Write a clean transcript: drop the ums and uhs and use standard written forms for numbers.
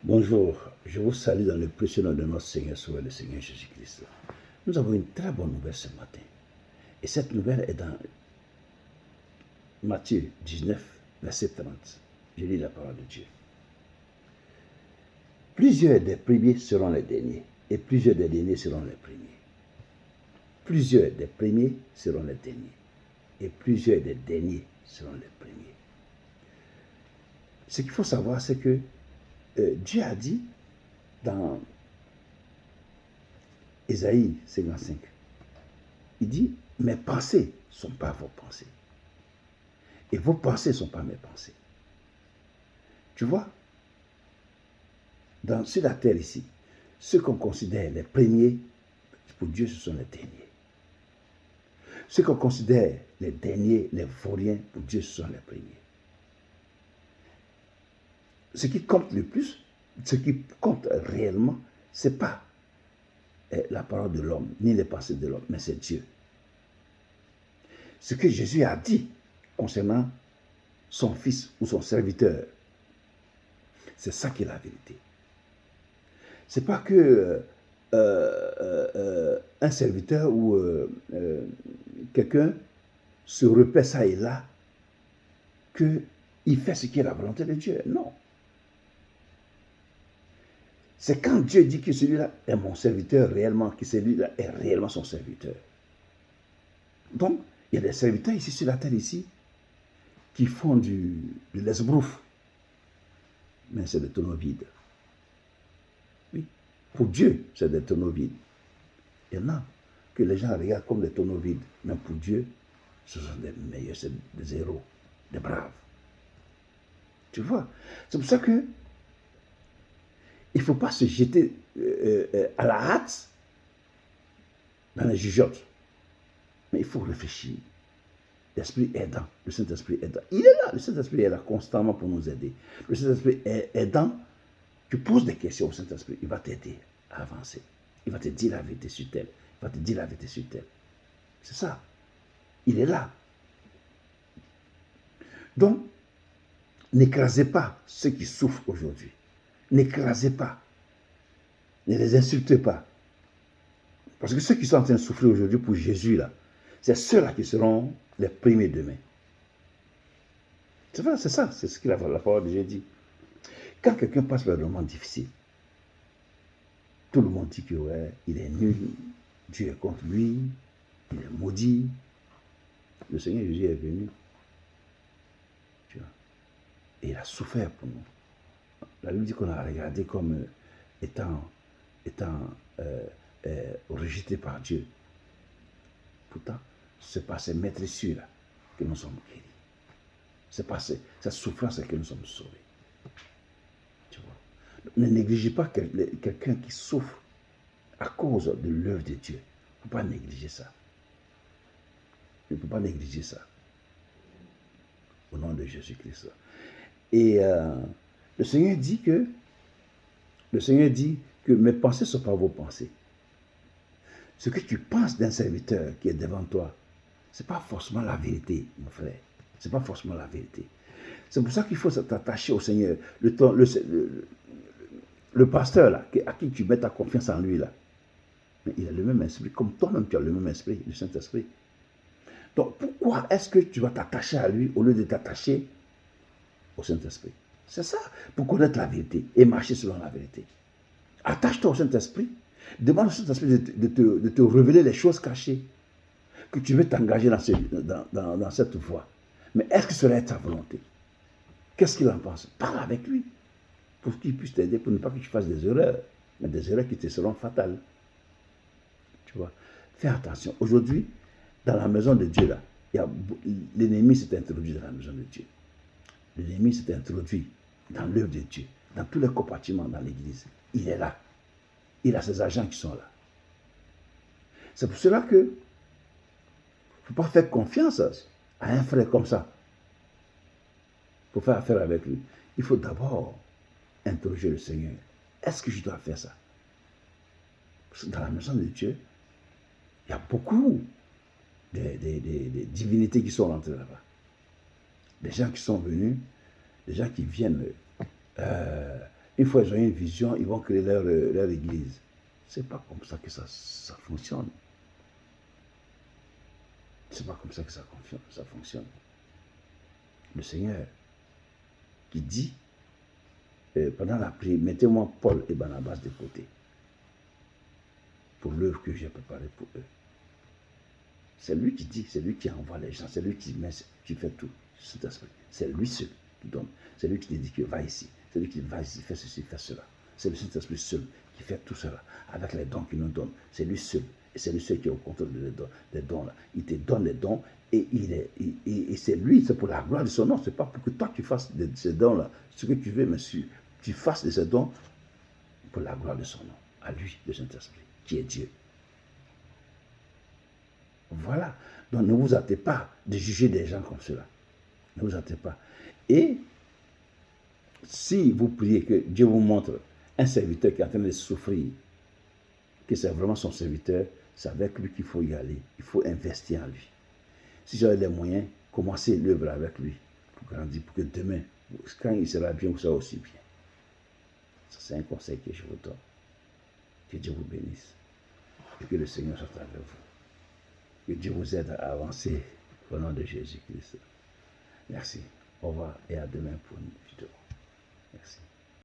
Bonjour, je vous salue dans le précieux nom de notre Seigneur Sauveur, le Seigneur Jésus-Christ. Nous avons une très bonne nouvelle ce matin. Et cette nouvelle est dans Matthieu 19, verset 30. Je lis la parole de Dieu. Plusieurs des premiers seront les derniers, et plusieurs des derniers seront les premiers. Plusieurs des premiers seront les derniers, et plusieurs des derniers seront les premiers. Ce qu'il faut savoir, c'est que Dieu a dit dans Ésaïe 55, il dit, mes pensées ne sont pas vos pensées. Et vos pensées ne sont pas mes pensées. Tu vois, sur la terre ici, ceux qu'on considère les premiers, pour Dieu, ce sont les derniers. Ceux qu'on considère les derniers, les vauriens, pour Dieu, ce sont les premiers. Ce qui compte le plus, ce qui compte réellement, ce n'est pas la parole de l'homme, ni les pensées de l'homme, mais c'est Dieu. Ce que Jésus a dit concernant son fils ou son serviteur, c'est ça qui est la vérité. Ce n'est pas que un serviteur ou quelqu'un se repère ça et là, qu'il fait ce qui est la volonté de Dieu. Non. C'est quand Dieu dit que celui-là est mon serviteur réellement, que celui-là est réellement son serviteur. Donc, il y a des serviteurs ici sur la terre ici qui font de l'esbrouf. Mais c'est des tonneaux vides. Oui. Pour Dieu, c'est des tonneaux vides. Il y en a que les gens regardent comme des tonneaux vides. Mais pour Dieu, ce sont des meilleurs, c'est des héros, des braves. Tu vois? C'est pour ça que il ne faut pas se jeter à la hâte dans les jugeotes. Mais il faut réfléchir. L'Esprit aidant, le Saint-Esprit aidant. Il est là, le Saint-Esprit est là constamment pour nous aider. Le Saint-Esprit aidant, tu poses des questions au Saint-Esprit, il va t'aider à avancer. Il va te dire la vérité sur tel. Il va te dire la vérité sur tel. C'est ça. Il est là. Donc, n'écrasez pas ceux qui souffrent aujourd'hui. N'écrasez pas. Ne les insultez pas. Parce que ceux qui sont en train de souffrir aujourd'hui pour Jésus, là, c'est ceux-là qui seront les premiers demain. C'est vrai, c'est ça, c'est ce que la parole de Dieu dit. Quand quelqu'un passe par un moment difficile, tout le monde dit que ouais, il est nul, Dieu est contre lui, il est maudit. Le Seigneur Jésus est venu. Tu vois, et il a souffert pour nous. La Bible dit qu'on a regardé comme étant rejeté par Dieu. Pourtant, c'est par ces maîtressures-là que nous sommes guéris. C'est par cette souffrance que nous sommes sauvés. Tu vois. Ne négligez pas quelqu'un qui souffre à cause de l'œuvre de Dieu. Il ne faut pas négliger ça. Il ne faut pas négliger ça. Au nom de Jésus-Christ. Et le Seigneur dit que mes pensées ne sont pas vos pensées. Ce que tu penses d'un serviteur qui est devant toi, ce n'est pas forcément la vérité, mon frère. Ce n'est pas forcément la vérité. C'est pour ça qu'il faut t'attacher au Seigneur. Le pasteur, là, à qui tu mets ta confiance en lui, là, mais il a le même esprit, comme toi-même tu as le même esprit, le Saint-Esprit. Donc pourquoi est-ce que tu vas t'attacher à lui au lieu de t'attacher au Saint-Esprit? C'est ça, pour connaître la vérité et marcher selon la vérité. Attache-toi au Saint-Esprit. Demande au Saint-Esprit de te révéler les choses cachées, que tu veux t'engager dans cette voie. Mais est-ce que cela est ta volonté? Qu'est-ce qu'il en pense? Parle avec lui, pour qu'il puisse t'aider, pour ne pas que tu fasses des erreurs, mais des erreurs qui te seront fatales. Tu vois? Fais attention. Aujourd'hui, dans la maison de Dieu, là, l'ennemi s'est introduit dans la maison de Dieu. L'ennemi s'est introduit dans l'œuvre de Dieu, dans tous les compartiments dans l'église. Il est là. Il a ses agents qui sont là. C'est pour cela que il ne faut pas faire confiance à un frère comme ça pour faire affaire avec lui. Il faut d'abord interroger le Seigneur. Est-ce que je dois faire ça? Parce que dans la maison de Dieu, il y a beaucoup de divinités qui sont rentrées là-bas. Des gens qui sont venus, des gens qui viennent Une fois ils ont une vision, ils vont créer leur église. C'est pas comme ça que ça fonctionne. C'est pas comme ça que ça fonctionne. Le Seigneur qui dit, pendant la prière, mettez-moi Paul et Barnabas de côté pour l'œuvre que j'ai préparée pour eux. C'est lui qui dit, c'est lui qui envoie les gens, c'est lui qui fait tout. C'est lui seul qui donne. C'est lui qui te dit que va ici. C'est lui qui va ici, fais ceci, fais cela. C'est le Saint-Esprit seul qui fait tout cela avec les dons qu'il nous donne. C'est lui seul. Et c'est lui seul qui est au contrôle des dons là. Il te donne les dons et c'est lui, c'est pour la gloire de son nom. C'est pas pour que toi tu fasses de ces dons là ce que tu veux, mais tu fasses de ces dons pour la gloire de son nom. À lui, le Saint-Esprit, qui est Dieu. Voilà. Donc ne vous hâtez pas de juger des gens comme cela. Ne vous hâtez pas. Et si vous priez que Dieu vous montre un serviteur qui est en train de souffrir, que c'est vraiment son serviteur, c'est avec lui qu'il faut y aller. Il faut investir en lui. Si j'avais les moyens, commencez l'œuvre avec lui pour grandir, pour que demain, quand il sera bien, vous serez aussi bien. Ça, c'est un conseil que je vous donne. Que Dieu vous bénisse et que le Seigneur soit avec vous. Que Dieu vous aide à avancer au nom de Jésus-Christ. Merci. Au revoir et à demain pour une vidéo. Merci.